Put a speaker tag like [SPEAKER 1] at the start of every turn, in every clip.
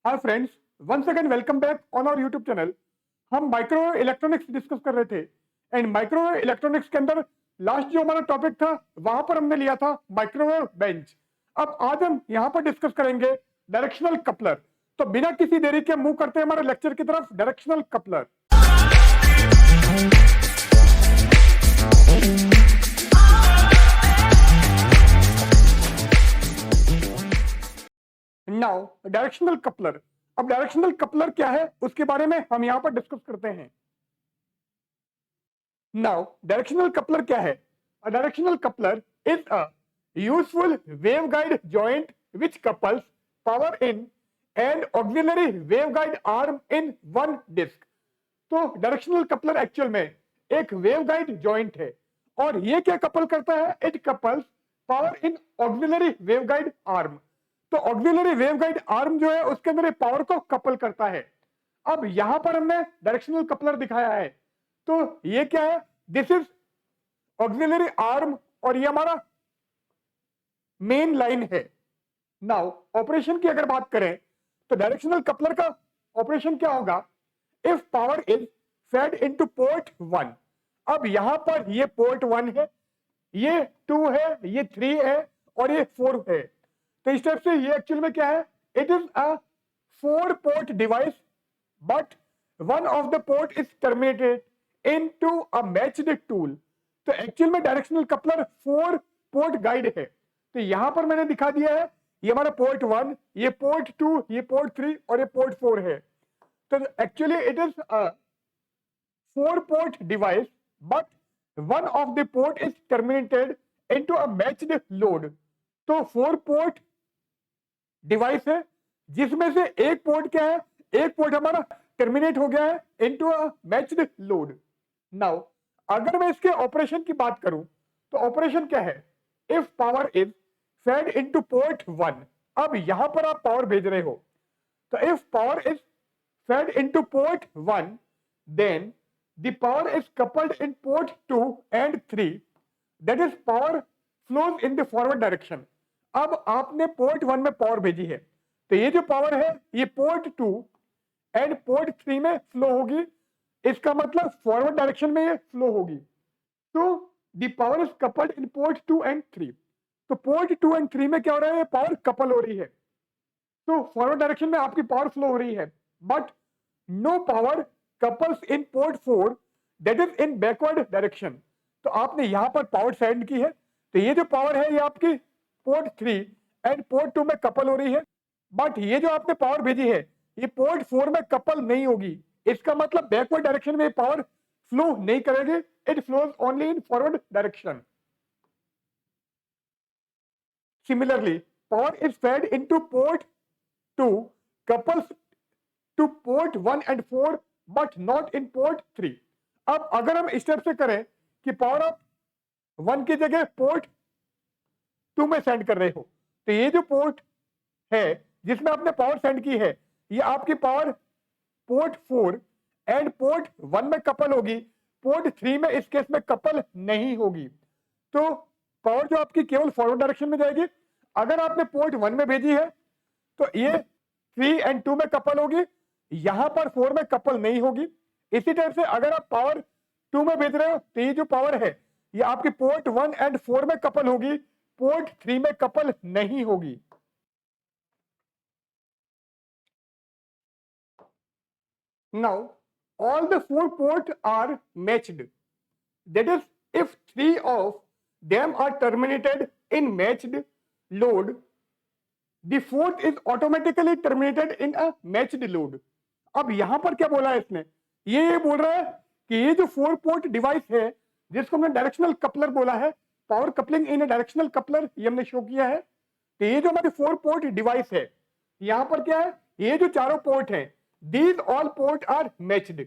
[SPEAKER 1] Hi friends, once again welcome back on our YouTube channel. हम microwave electronics discuss कर रहे थे and microwave electronics के अंदर लास्ट जो हमारा टॉपिक था वहां पर हमने लिया था माइक्रोवेव बेंच। अब आज हम यहां पर डिस्कस करेंगे डायरेक्शनल कपलर। तो बिना किसी देरी के मूव करते हैं हमारे लेक्चर की तरफ, directional coupler. Now directional coupler. अब डायरेक्शनल कपलर क्या है उसके बारे में हम यहां पर डिस्कस करते हैं। नाउ डायरेक्शनल कपलर क्या है? A directional coupler is a useful waveguide joint which couples power in and auxiliary waveguide arm in one disc। तो डायरेक्शनल कपलर एक्चुअल में एक वेवगाइड जॉइंट है और ये क्या कपल करता है? It couples power in auxiliary waveguide arm. तो ऑक्सिलरी वेवगाइड आर्म जो है उसके अंदर पावर को कपल करता है। अब यहां पर हमने डायरेक्शनल कपलर दिखाया है, तो ये क्या है? दिस इज ऑक्सिलरी आर्म और ये हमारा मेन लाइन है। नाउ ऑपरेशन की अगर बात करें तो डायरेक्शनल कपलर का ऑपरेशन क्या होगा? If power is fed into port 1। अब यहां पर ये पोर्ट 1 है, ये 2 है, ये 3 है और ये 4 है। तो इस टाइप से ये एक्चुअल में क्या है? It is a 4 port device but one of the port is terminated into a matched tool. तो एक्चुअल में डायरेक्शनल कपलर 4 पोर्ट गाइड है। तो यहां पर मैंने दिखा दिया है, ये हमारा पोर्ट 1, ये पोर्ट 2, ये पोर्ट 3 और ये पोर्ट 4 है। तो actually it is a 4 port device but one of the port is terminated into a matched load। तो 4 port डिवाइस है जिसमें से एक पोर्ट क्या है? एक पोर्ट हमारा टर्मिनेट हो गया है into a matched load. Now अगर मैं इसके ऑपरेशन की बात करूं तो ऑपरेशन क्या है? If power is fed into port 1। अब यहां पर आप पावर भेज रहे हो, तो if power is fed into port 1 then the power is coupled in port 2 and 3, that is power flows in the forward direction। अब आपने पोर्ट 1 में पावर भेजी है तो ये जो पावर है ये पोर्ट 2 एंड पोर्ट 3 में फ्लो होगी। इसका मतलब फॉरवर्ड डायरेक्शन में ये फ्लो होगी। तो the power is coupled in port 2 and 3। तो पोर्ट 2 एंड 3 में क्या हो रहा है? पावर कपल हो रही है, तो फॉरवर्ड डायरेक्शन में आपकी पावर फ्लो हो रही है। But no power couples in port 4 that is in backward direction. तो आपने यहां पर पावर सेंड की है, तो ये जो पावर है ये आपकी पोर्ट 3 एंड पोर्ट 2 में कपल हो रही है। बट ये जो आपने पावर भेजी है ये पोर्ट 4 में कपल नहीं होगी। इसका मतलब बैकवर्ड डायरेक्शन में पावर फ्लो नहीं करेगी, it flows only in forward direction. Similarly power is fed into port 2 couples to port 1 and 4 but not in port 3। अब अगर हम इस टाइप से करें कि पावर आप 1 की जगह पोर्ट 2 में सेंड कर रहे हो, तो ये जो पोर्ट है जिसमें आपने पावर सेंड की है ये आपकी पावर पोर्ट 4 एंड पोर्ट 1 में कपल होगी, पोर्ट 3 में इस केस में कपल नहीं होगी। तो पावर जो आपकी केवल फॉरवर्ड डायरेक्शन में जाएगी। अगर आपने पोर्ट 1 में भेजी है तो ये 3 एंड 2 में कपल होगी, यहां पर 4 में कपल नहीं होगी। इसी तरह से अगर आप पावर 2 में भेज रहे हो तो ये जो पावर है ये आपकी पोर्ट 1 एंड 4 में कपल होगी, पोर्ट 3 में कपल नहीं होगी। Now all the 4 port are matched, that is if 3 of them are terminated in matched load, the fourth is automatically terminated in a matched load। अब यहां पर क्या बोला है इसने? ये बोल रहा है कि ये जो 4 पोर्ट डिवाइस है जिसको हमने डायरेक्शनल कपलर बोला है, पावर कपलिंग इन डायरेक्शनल कपलर, ये हमने शो किया है। तो ये जो हमारे 4 पोर्ट डिवाइस है यहां पर क्या है? ये जो चारों पोर्ट है these all port are matched.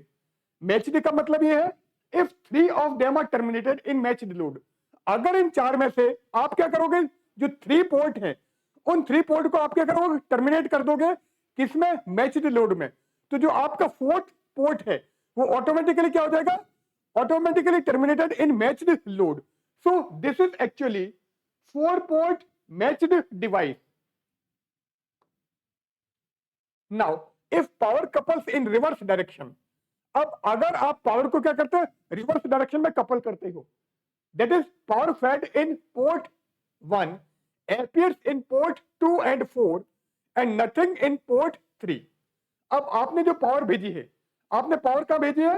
[SPEAKER 1] Matched का मतलब ये है if 3 of them are terminated in matched load. अगर इन 4 में से आप क्या करोगे? जो 3 पोर्ट है उन 3 पोर्ट को आप क्या करोगे? टर्मिनेट कर दोगे, किसमें? मैच्ड लोड में। तो जो आपका 4th पोर्ट है वो ऑटोमेटिकली क्या हो जाएगा? Automatically terminated in matched load. So this is actually 4 port matched device. Now if power couples in reverse direction, अब अगर आप पावर को क्या करते हैं, रिवर्स डायरेक्शन में कपल करते हो, that is power fed in port 1 appears in port 2 and 4 and nothing in port 3. अब आपने जो पावर भेजी है, आपने पावर कहां भेजी है,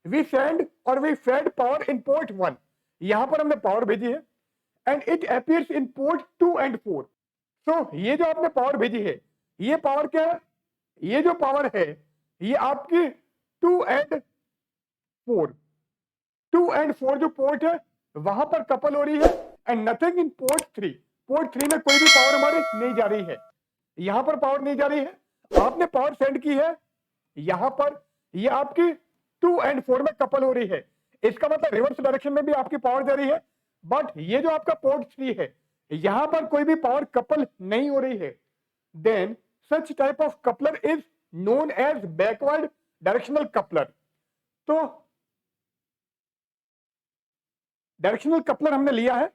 [SPEAKER 1] वी सेंड और we fed power in port 1, यहां पर हमने पावर भेजी है and it appears in port 2 and 4. सो ये जो आपने पावर भेजी है, ये पावर क्या है, ये जो पावर है ये आपकी 2 and 4, 2 and 4 जो पोर्ट है वहां पर कपल हो रही है and nothing in port 3. Port 3 में कोई भी पावर हमारी नहीं जा रही है, यहां पर पावर नहीं जा रही है, आपने पावर सेंड की है यहां पर, ये आपकी 2 and 4 में कपल हो रही है, इसका मतलब रिवर्स डायरेक्शन में भी आपकी पावर जा रही है, बट ये जो आपका पोर्ट 3 है यहां पर कोई भी पावर कपल नहीं हो रही है, then such type of coupler is known as backward directional coupler. तो डायरेक्शनल कपलर हमने लिया है,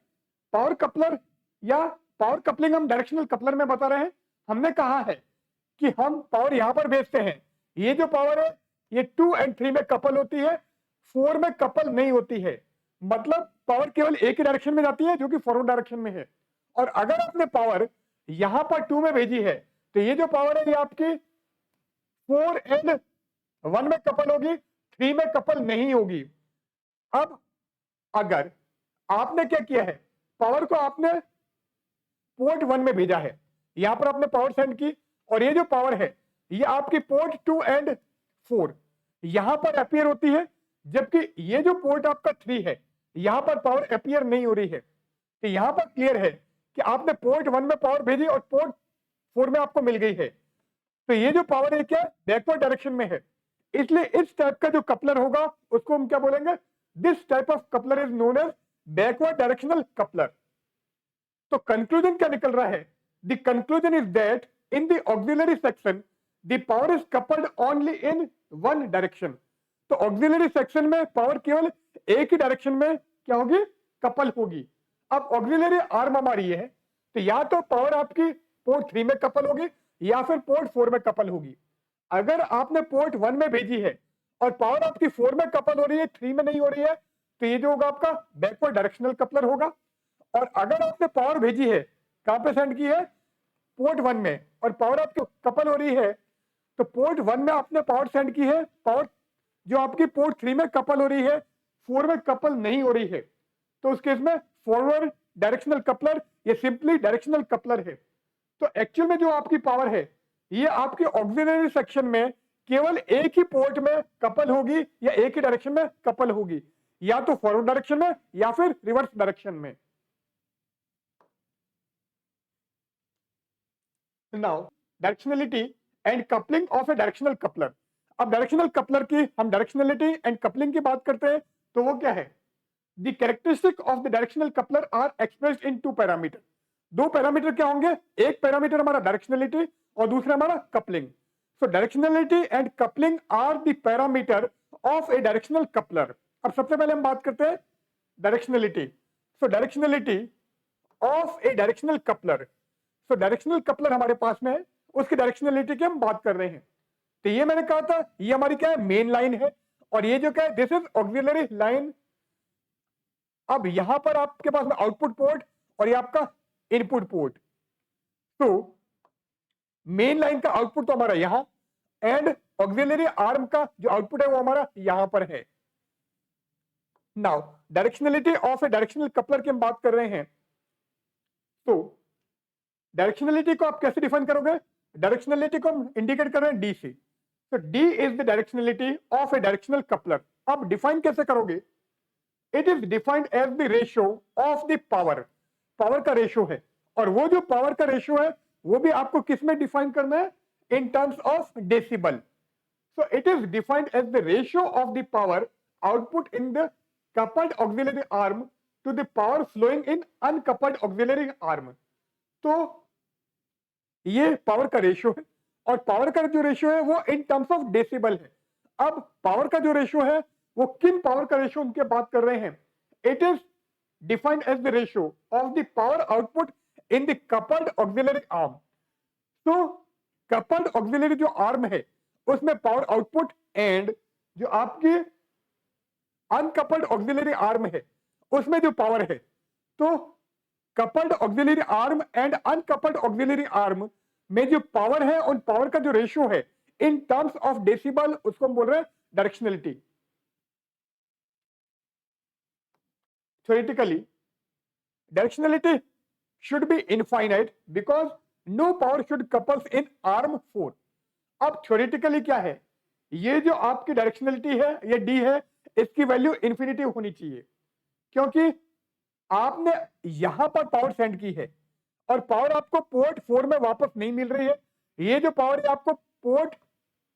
[SPEAKER 1] पावर कपलर या पावर कपलिंग हम डायरेक्शनल कपलर में बता रहे हैं. हमने कहा है कि हम पावर यहां पर भेजते हैं, ये जो पावर है ये 2 and 3 में कपल होती है, 4 में कपल नहीं होती है, मतलब पावर केवल एक ही डायरेक्शन में जाती है जो कि फॉरवर्ड डायरेक्शन में है. और अगर आपने पावर यहां पर 2 में भेजी है तो ये जो पावर है ये आपकी 4 and 1 में कपल होगी, 3 में कपल नहीं होगी. अब अगर आपने क्या किया है, पावर को आपने पोर्ट 1 में भेजा है, यहां पर आपने पावर सेंड की और ये जो पावर है ये आपकी पोर्ट 2 and 4 यहां पर अपीयर होती है, जबकि ये जो पोर्ट आपका 3 है यहां पर पावर अपीयर नहीं हो रही है. तो यहां पर क्लियर है कि आपने पोर्ट 1 में पावर भेजी और पोर्ट 4 में आपको मिल गई है, तो ये जो पावर है क्या बैकवर्ड डायरेक्शन में है, इसलिए इस टाइप का जो कपलर होगा उसको हम क्या बोलेंगे, this type of coupler is known as backward directional coupler. तो कंक्लूजन क्या निकल रहा है, the conclusion is that in the auxiliary section the power is coupled only in one direction. तो ऑक्सिलरी सेक्शन में पावर केवल एक ही डायरेक्शन में क्या होगी, कपल होगी. अब ऑक्सिलरी आर्म हमारी ये है, तो या तो पावर आपकी पोर्ट 3 में कपल होगी या फिर पोर्ट 4 में कपल होगी. अगर आपने पोर्ट 1 में भेजी है और पावर आपकी 4 में कपल हो रही है, 3 में नहीं हो रही है, तो ये जो होगा आपका बैकवर्ड डायरेक्शनल कपलर होगा. और अगर आपने पावर भेजी है, कहां पे सेंड की है, पोर्ट 1 में, और पावर आपकी कपल हो रही है, तो पोर्ट 1 में आपने पावर सेंड की है, पावर जो आपकी पोर्ट 3 में कपल हो रही है, 4 में कपल नहीं हो रही है, तो उस केस में फॉरवर्ड डायरेक्शनल कपलर ये सिंपली डायरेक्शनल कपलर है. तो एक्चुअल में जो आपकी पावर है ये आपके ऑक्सिलरी सेक्शन में केवल एक ही पोर्ट में कपल होगी या एक ही डायरेक्शन में कपल होगी, या तो फॉरवर्ड डायरेक्शन में या फिर रिवर्स डायरेक्शन में. Now directionality and coupling of a directional coupler. अब डायरेक्शनल कपलर की हम डायरेक्शनलिटी एंड कपलिंग की बात करते हैं, तो वो क्या है, the characteristic of the directional coupler are expressed in 2 parameter. 2 parameter क्या होंगे, एक पैरामीटर हमारा डायरेक्शनलिटी और दूसरा हमारा coupling. So directionality and coupling are the parameter of a directional coupler. अब सबसे पहले हम बात करते हैं directionality. So directionality of a directional coupler. So directional coupler हमारे पास में है, उसकी डायरेक्शनलिटी की हम बात कर रहे हैं. तो ये मैंने कहा था ये हमारी क्या है, मेन लाइन है, और ये जो क्या है, दिस इज ऑक्सिलरी लाइन. अब यहां पर आपके पास में आउटपुट पोर्ट और ये आपका इनपुट पोर्ट. तो मेन लाइन का आउटपुट तो हमारा यहां, एंड ऑक्सिलरी आर्म का जो आउटपुट है वो हमारा यहां पर है. Now directionality of a directional coupler की हम बात कर रहे हैं. तो डायरेक्शनलिटी को आप कैसे डिफाइन करोगे, डायरेक्शनलिटी को हम इंडिकेट कर रहे हैं डी से. तो D is the directionality of a directional coupler. अब डिफाइन कैसे करोगे, it is defined as the ratio of the power. Power का रेशियो है, और वो जो पावर का रेशियो है वो भी आपको किस में डिफाइन करना है, in terms of decibel. So it is defined as the ratio of the power output in the coupled auxiliary arm to the power flowing in uncoupled auxiliary arm. तो ये पावर का रेशियो है, और power का जो ratio है वो इन terms of decibel है. अब पावर का जो रेशियो है वो किन पावर का रेशियो उनके बात कर रहे हैं, it is defined as the ratio of the power output in the coupled auxiliary arm. तो कपल्ड ऑक्सिलरी जो आर्म है उसमें पावर आउटपुट एंड जो आपकी अनकपल्ड ऑक्सिलरी आर्म है उसमें जो पावर है, तो coupled auxiliary arm and uncoupled auxiliary arm में जो पावर है उन पावर का जो रेशियो है इन टर्म्स ऑफ डेसिबल उसको हम बोल रहे हैं directionality. Theoretically directionality should be infinite because no power should couples in arm 4। अब थ्योरेटिकली क्या है, ये जो आपकी डायरेक्शनलिटी है ये डी है, इसकी वैल्यू इंफिनिटी होनी चाहिए, क्योंकि आपने यहां पर पावर सेंड की है और पावर आपको पोर्ट 4 में वापस नहीं मिल रही है, ये जो पावर है आपको पोर्ट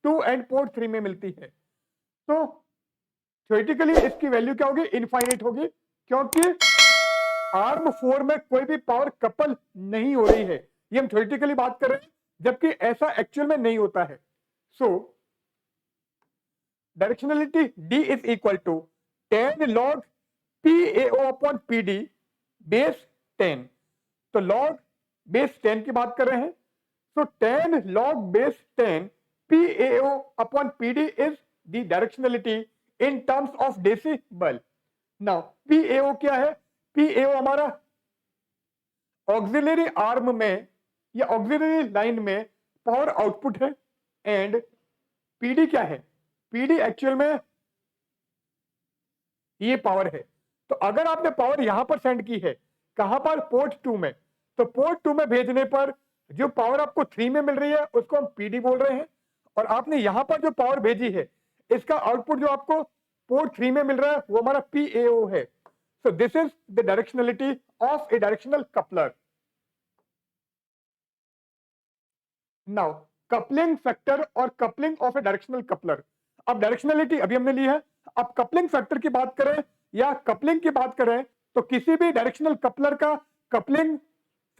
[SPEAKER 1] 2 एंड पोर्ट 3 में मिलती है। तो थ्योरेटिकली इसकी वैल्यू क्या होगी, इनफाइनाइट होगी, क्योंकि आर्म 4 में कोई भी पावर कपल नहीं हो रही है। ये हम थ्योरेटिकली बात कर रहे हैं, जबकि ऐसा एक्चुअल में नहीं होता है। So directionality D is equal to 10 log PAO upon PD base 10। तो log बेस 10 की बात कर रहे हैं, so 10 log base 10 PAO upon PD is the directionality in terms of decibel। Now PAO क्या है, PAO हमारा ऑक्सिलरी आर्म में या ऑक्सिलरी लाइन में पावर आउटपुट है एंड PD क्या है, PD एक्चुअल में ये पावर है। तो अगर आपने पावर यहां पर सेंड की है, कहां पर, पोर्ट 2 में, तो पोर्ट 2 में भेजने पर जो पावर आपको 3 में मिल रही है उसको हम PD बोल रहे हैं, और आपने यहां पर जो पावर भेजी है इसका आउटपुट जो आपको पोर्ट 3 में मिल रहा है वो हमारा PAO है। So this is the directionality of a directional coupler. Now coupling factor और coupling of a directional coupler. अब डायरेक्शनलिटी अभी हमने ली है, अब कपलिंग फैक्टर की बात करें या कपलिंग की बात करें तो किसी भी डायरेक्शनल कपलर का कपलिंग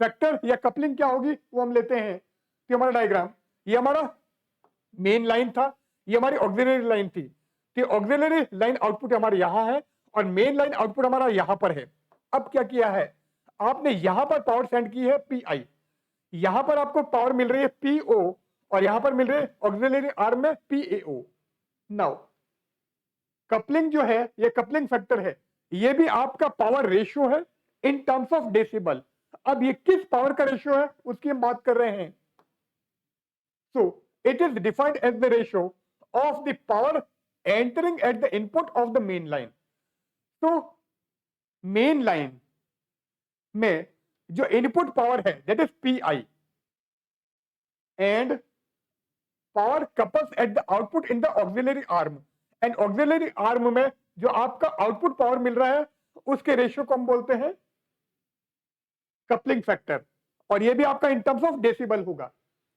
[SPEAKER 1] फैक्टर या कपलिंग क्या होगी वो हम लेते हैं। तो हमारा डायग्राम, ये हमारा मेन लाइन था, ये हमारी ऑक्सिलरी लाइन थी, तो ऑक्सिलरी लाइन आउटपुट हमारे यहां है और मेन लाइन आउटपुट हमारा यहां पर है। अब क्या किया है, आपने यहां पर पावर सेंड की है PI, यहां पर आपको पावर मिल रही है PO और यहां पर मिल रही है ऑक्सिलरी आर्म में PAO। नाउ कपलिंग जो है ये कपलिंग फैक्टर है, ये भी आपका पावर रेशियो है इन टर्म्स ऑफ डेसिबल। अब ये किस पावर का रेशियो है उसकी हम बात कर रहे हैं। So it is defined as the ratio of the power entering at the input of the main line. तो मेन लाइन में जो इनपुट पावर है that is PI and power couples at the output in the auxiliary arm, and auxiliary arm में जो आपका output power मिल रहा है उसके रेशियो को हम बोलते हैं कपलिंग फैक्टर, और ये भी आपका इन टर्म्स ऑफ डेसिबल होगा।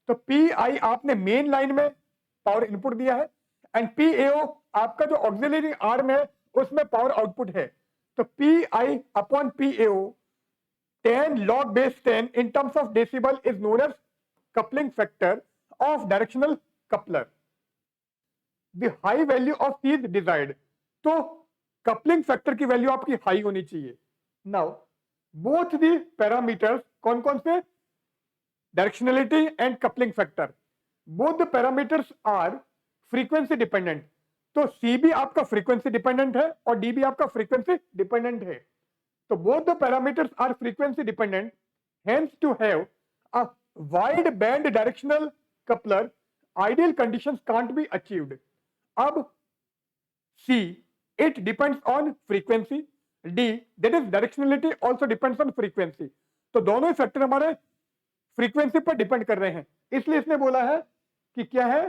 [SPEAKER 1] तो PI आपने मेन लाइन में पावर इनपुट दिया है एंड PAO आपका जो ऑक्सिलरी आर्म है उसमें पावर आउटपुट है। तो PI upon PAO 10 log base 10 in terms of decibel is known as coupling factor of directional coupler। The high value of C is desired। तो coupling factor की value आपकी high होनी चाहिए। Now both the parameters, कौन कौन से, directionality and coupling factor, both the parameters are frequency dependent. तो C भी आपका फ्रीक्वेंसी डिपेंडेंट है और D भी आपका फ्रीक्वेंसी डिपेंडेंट है। So both the parameters are frequency dependent, hence to have a wide band directional coupler ideal conditions can't be achieved। अब C it depends on frequency, D that is directionality also depends on frequency। तो दोनों ही factor हमारे frequency पर depend कर रहे हैं, इसलिए इसने बोला है कि क्या है,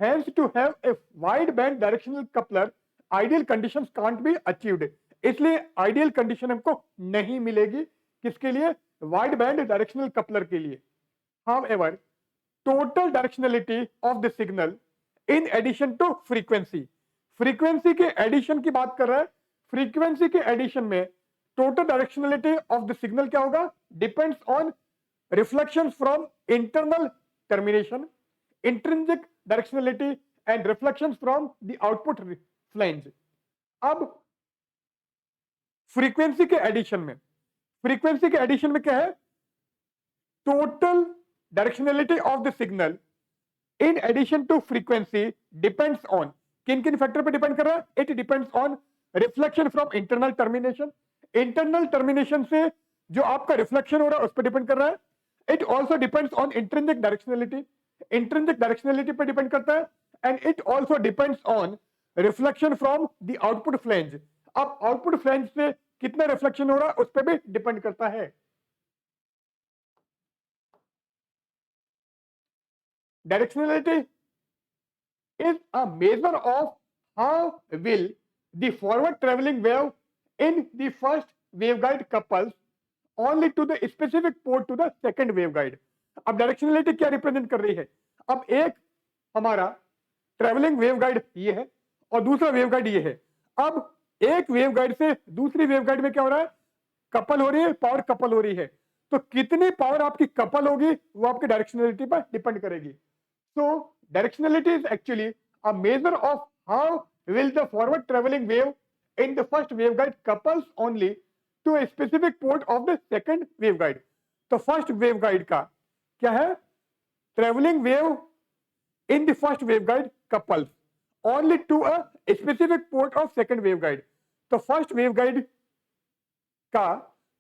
[SPEAKER 1] hence to have a wide band directional coupler ideal conditions can't be achieved। इसलिए आइडियल कंडीशन हमको नहीं मिलेगी, किसके लिए, वाइड बैंड डायरेक्शनल कपलर के लिए। However, total directionality of the signal in addition to frequency, frequency के एडिशन की बात कर रहा है, फ्रीक्वेंसी के एडिशन में total directionality of the signal क्या होगा, depends on reflection from internal termination, intrinsic directionality and reflection from the output flange. अब फ्रीक्वेंसी के एडिशन में, फ्रीक्वेंसी के एडिशन में क्या है, total directionality of the signal in addition to frequency depends on, किन किन फैक्टर पे डिपेंड कर रहा है? It depends on reflection from internal termination, internal termination से जो आपका रिफ्लेक्शन हो रहा है उस पर डिपेंड कर रहा है. It also depends on intrinsic directionality, intrinsic directionality पे डिपेंड करता है. And it also depends on reflection from the output flange. अब आउटपुट फ्लैंज से कितना रिफ्लेक्शन हो रहा है उस पर भी डिपेंड करता है. Directionality is a measure of how will the forward traveling wave in the first waveguide couples only to the specific port to the second waveguide. अब डायरेक्शनलिटी क्या रिप्रेजेंट कर रही है? अब एक हमारा ट्रेवलिंग वेवगाइड ये है और दूसरा वेवगाइड ये है. अब एक वेवगाइड से दूसरी वेवगाइड में क्या हो रहा है? कपल हो रही है, पावर कपल हो रही है. तो कितनी पावर आपकी कपल होगी वो आपकी डायरेक्शनलिटी पर डिपेंड करेगी. So directionality is actually a measure of how will the forward traveling wave in the first waveguide couples only to a specific port of the second waveguide. तो first waveguide का क्या है? Traveling wave in the first waveguide couples only to a specific port of second waveguide. तो first waveguide का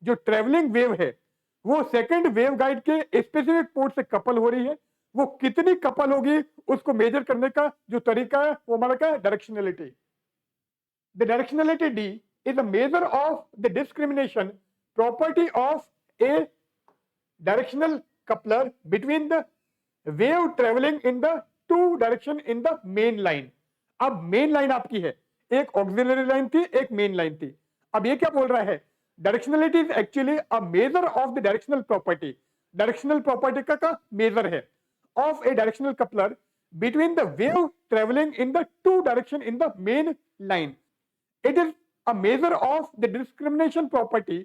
[SPEAKER 1] जो traveling wave है वो second waveguide के specific port से कपल हो रही है. वो कितनी कपल होगी उसको मेजर करने का जो तरीका है वो हमारा क्या है? Directionality. The directionality D is a measure of the discrimination property of a directional coupler between the wave travelling in the two direction in the main line. अब मेन लाइन आपकी है, एक ऑक्सिलरी लाइन थी, एक main line थी. अब ये क्या बोल रहा है? Directionality is actually a measure of the directional property. Directional property का मेजर है of a directional coupler between the wave traveling in the two direction in the main line. It is a measure of the discrimination property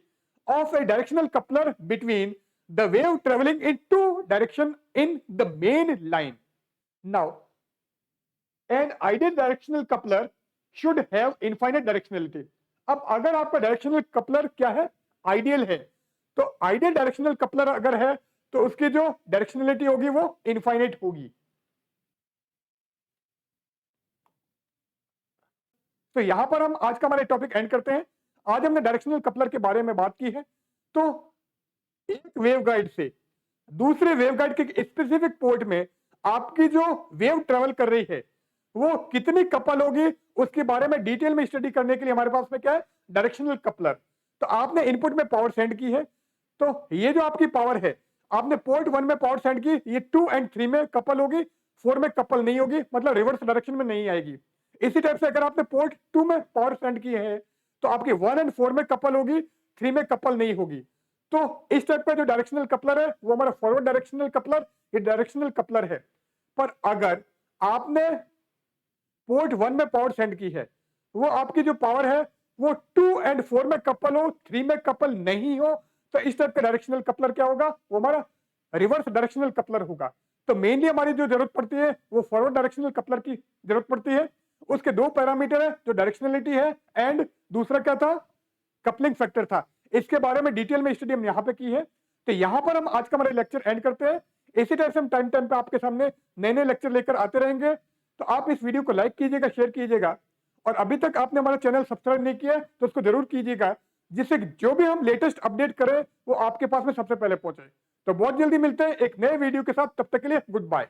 [SPEAKER 1] of a directional coupler between the wave traveling in two direction in the main line. Now, an ideal directional coupler should have infinite directionality. अब अगर आपका directional coupler क्या है? Ideal है. तो ideal directional coupler अगर है तो उसकी जो डायरेक्शनलिटी होगी वो इनफाइनाइट होगी. तो यहां पर हम आज का हमारे टॉपिक एंड करते हैं. आज हमने डायरेक्शनल कपलर के बारे में बात की है. तो एक वेवगाइड से दूसरे वेवगाइड के स्पेसिफिक पोर्ट में आपकी जो वेव ट्रेवल कर रही है वो कितनी कपल होगी उसके बारे में डिटेल में स्टडी करने के लिए हमारे पास में क्या है? Directional coupler. तो आपने इनपुट में पावर सेंड की है, तो ये जो आपकी पावर है आपने पोर्ट 1 में पावर सेंड की, ये 2 और 3 में कपल होगी, 4 में कपल नहीं होगी, मतलब रिवर्स डायरेक्शन में नहीं आएगी. इसी टाइप से अगर आपने पोर्ट 2 में पावर सेंड की है तो आपकी 1 और 4 में कपल होगी, 3 में कपल नहीं होगी. तो इस टाइप का जो डायरेक्शनल कपलर है वो हमारा फॉरवर्ड डायरेक्शनल कपलर, ये डायरेक्शनल कपलर है. पर अगर आपने पोर्ट 1 में पावर सेंड की है, वो आपकी जो पावर है वो 2 और 4 में कपल हो, 3 में कपल नहीं हो, तो इस टाइप का डायरेक्शनल कपलर क्या होगा? वो हमारा रिवर्स डायरेक्शनल कपलर होगा. तो मेनली हमारी जो जरूरत पड़ती है वो फॉरवर्ड डायरेक्शनल कपलर की जरूरत पड़ती है. उसके दो पैरामीटर है, जो डायरेक्शनलिटी है एंड दूसरा क्या था? कपलिंग फैक्टर था. इसके बारे में डिटेल में स्टडी हम यहाँ पे की है. तो यहाँ पर हम आज का हमारा लेक्चर एंड करते हैं. इसी टाइप से हम टाइम टाइम पे आपके सामने नए नए लेक्चर लेकर आते रहेंगे. तो आप इस वीडियो को लाइक कीजिएगा, शेयर कीजिएगा, और अभी तक आपने हमारा चैनल सब्सक्राइब नहीं किया तो उसको जरूर कीजिएगा, जिससे जो भी हम लेटेस्ट अपडेट करें वो आपके पास में सबसे पहले पहुंचे. तो बहुत जल्दी मिलते हैं एक नए वीडियो के साथ. तब तक के लिए गुड बाय.